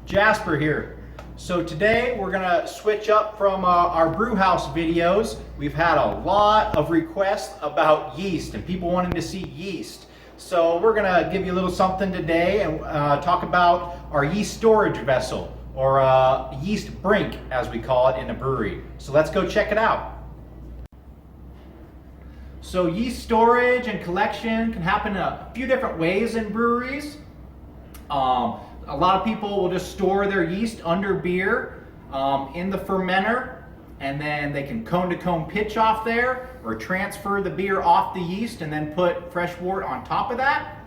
Jasper here. So today we're gonna switch up from our brew house videos. We've had a lot of requests about yeast and people wanting to see yeast. So we're gonna give you a little something today and talk about our yeast storage vessel, or yeast brink as we call it in the brewery. So let's go check it out. So yeast storage and collection can happen in a few different ways in breweries. A lot of people will just store their yeast under beer in the fermenter, and then they can cone to cone pitch off there, or transfer the beer off the yeast and then put fresh wort on top of that.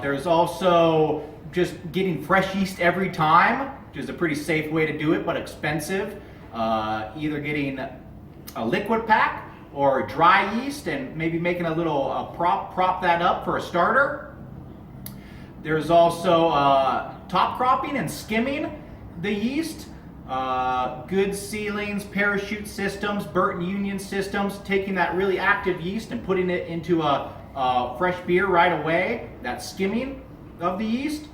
There's also just getting fresh yeast every time, which is a pretty safe way to do it, but expensive. Either getting a liquid pack or dry yeast and maybe making a little prop that up for a starter. There's also top cropping and skimming the yeast, good sealings, parachute systems, Burton Union systems, taking that really active yeast and putting it into a fresh beer right away, that skimming of the yeast.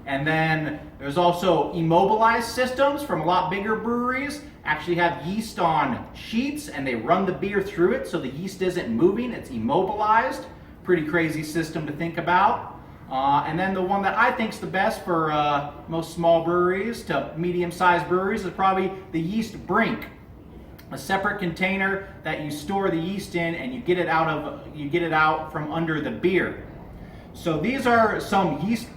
And then there's also immobilized systems from a lot bigger breweries, actually have yeast on sheets and they run the beer through it so the yeast isn't moving, it's immobilized. Pretty crazy system to think about. And then the one that I think is the best for most small breweries to medium-sized breweries is probably the yeast brink, a separate container that you store the yeast in, and you get it out from under the beer. So these are some yeast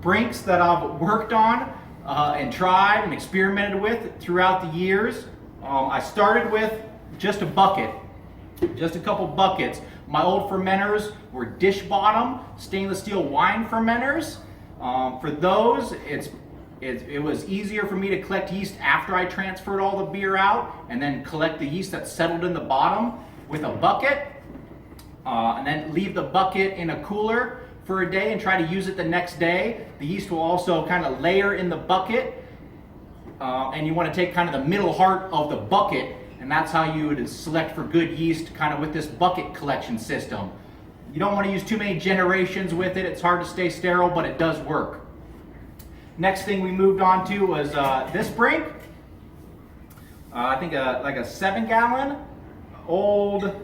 brinks that I've worked on and tried and experimented with throughout the years. I started with just a bucket, just a couple buckets. My old fermenters were dish bottom stainless steel wine fermenters. For those, it was easier for me to collect yeast after I transferred all the beer out and then collect the yeast that settled in the bottom with a bucket, and then leave the bucket in a cooler for a day and try to use it the next day. The yeast will also kind of layer in the bucket, and you want to take kind of the middle heart of the bucket, and that's how you would select for good yeast, kind of with this bucket collection system. You don't want to use too many generations with it. It's hard to stay sterile, but it does work. Next thing we moved on to was this brink. I think like a 7-gallon old,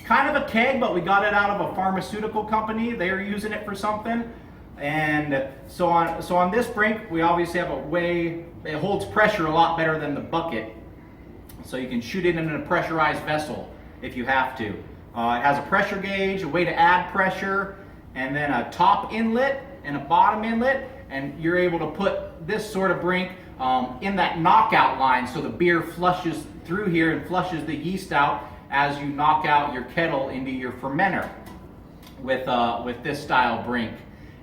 kind of a keg, but we got it out of a pharmaceutical company. They were using it for something. And so on this brink, we obviously have a way, it holds pressure a lot better than the bucket. So you can shoot it in a pressurized vessel if you have to. It has a pressure gauge, a way to add pressure, and then a top inlet and a bottom inlet, and you're able to put this sort of brink in that knockout line so the beer flushes through here and flushes the yeast out as you knock out your kettle into your fermenter with this style brink.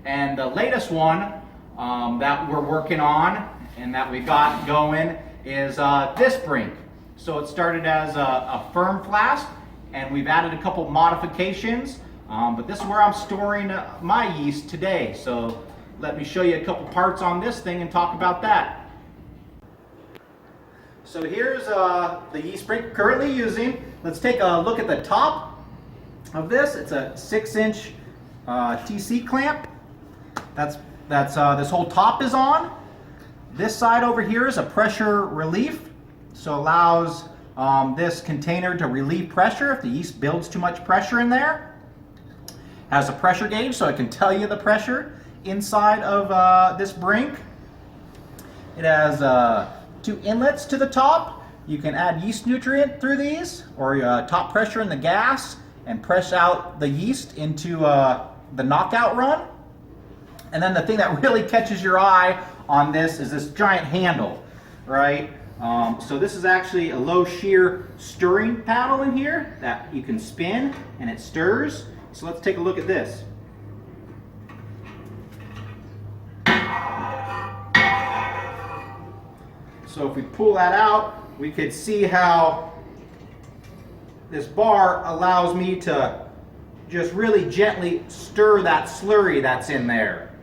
And the latest one that we're working on and that we got going is this brink. So it started as a firm flask, and we've added a couple modifications, but this is where I'm storing my yeast today. So let me show you a couple parts on this thing and talk about that. So here's the yeast brink we're currently using. Let's take a look at the top of this. It's a 6-inch TC clamp. That's this whole top is on. This side over here is a pressure relief. So allows this container to relieve pressure if the yeast builds too much pressure in there. Has a pressure gauge so it can tell you the pressure inside of this brink. It has 2 inlets to the top. You can add yeast nutrient through these, or top pressure in the gas and press out the yeast into the knockout run. And then the thing that really catches your eye on this is this giant handle, right? So this is actually a low shear stirring paddle in here that you can spin and it stirs. So let's take a look at this. So if we pull that out, we could see how this bar allows me to just really gently stir that slurry that's in there.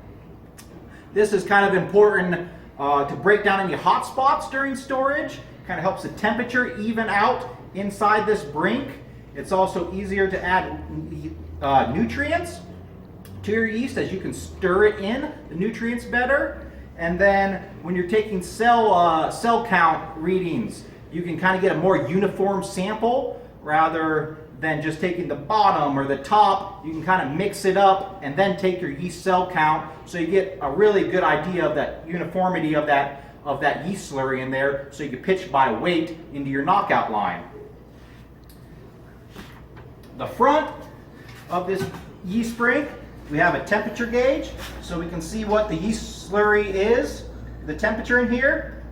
This is kind of important to break down any hot spots during storage. Kind of helps the temperature even out inside this brink. It's also easier to add nutrients to your yeast as you can stir it in, the nutrients better. And then when you're taking cell count readings, you can kind of get a more uniform sample rather than just taking the bottom or the top. You can kind of mix it up and then take your yeast cell count, so you get a really good idea of that uniformity of that yeast slurry in there, so you can pitch by weight into your knockout line. The front of this yeast brink, we have a temperature gauge, so we can see what the yeast slurry is, the temperature in here.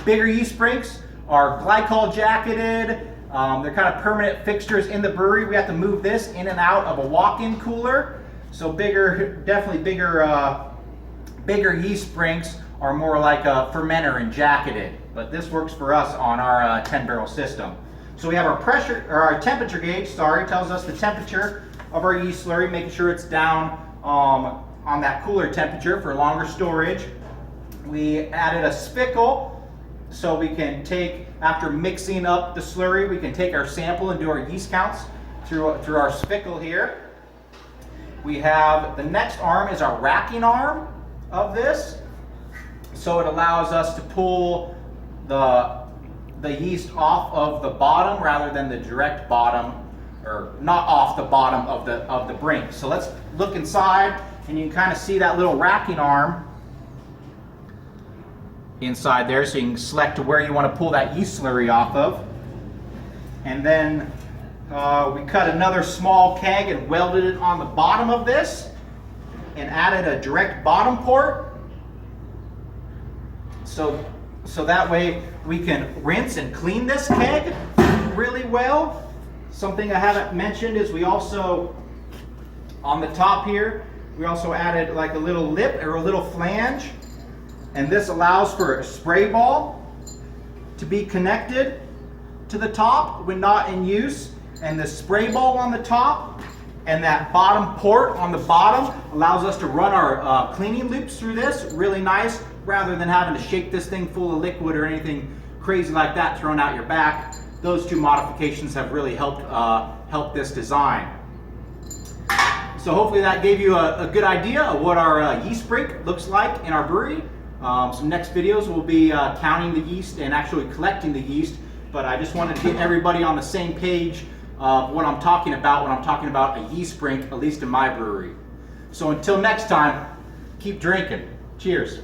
Bigger yeast brinks are glycol jacketed. They're kind of permanent fixtures in the brewery. We have to move this in and out of a walk-in cooler. So definitely bigger yeast brinks are more like a fermenter and jacketed. But this works for us on our 10-barrel system. So we have our temperature gauge, tells us the temperature of our yeast slurry, making sure it's down on that cooler temperature for longer storage. We added a spickle, so we can take, after mixing up the slurry, we can take our sample and do our yeast counts through our spickle here. We have the next arm is our racking arm of this, so it allows us to pull the yeast off of the bottom rather than the direct bottom, or not off the bottom of the brink. So let's look inside, and you can kind of see that little racking arm inside there, so you can select where you want to pull that yeast slurry off of. And then we cut another small keg and welded it on the bottom of this and added a direct bottom port, so that way we can rinse and clean this keg really well. Something I haven't mentioned is we also, on the top here, we also added like a little lip or a little flange, and this allows for a spray ball to be connected to the top when not in use. And the spray ball on the top and that bottom port on the bottom allows us to run our cleaning loops through this really nice, rather than having to shake this thing full of liquid or anything crazy like that thrown out your back. Those two modifications have really helped this design. So hopefully that gave you a good idea of what our yeast brink looks like in our brewery. Some next videos will be counting the yeast and actually collecting the yeast, but I just wanted to get everybody on the same page of what I'm talking about when I'm talking about a yeast brink, at least in my brewery. So until next time, keep drinking. Cheers.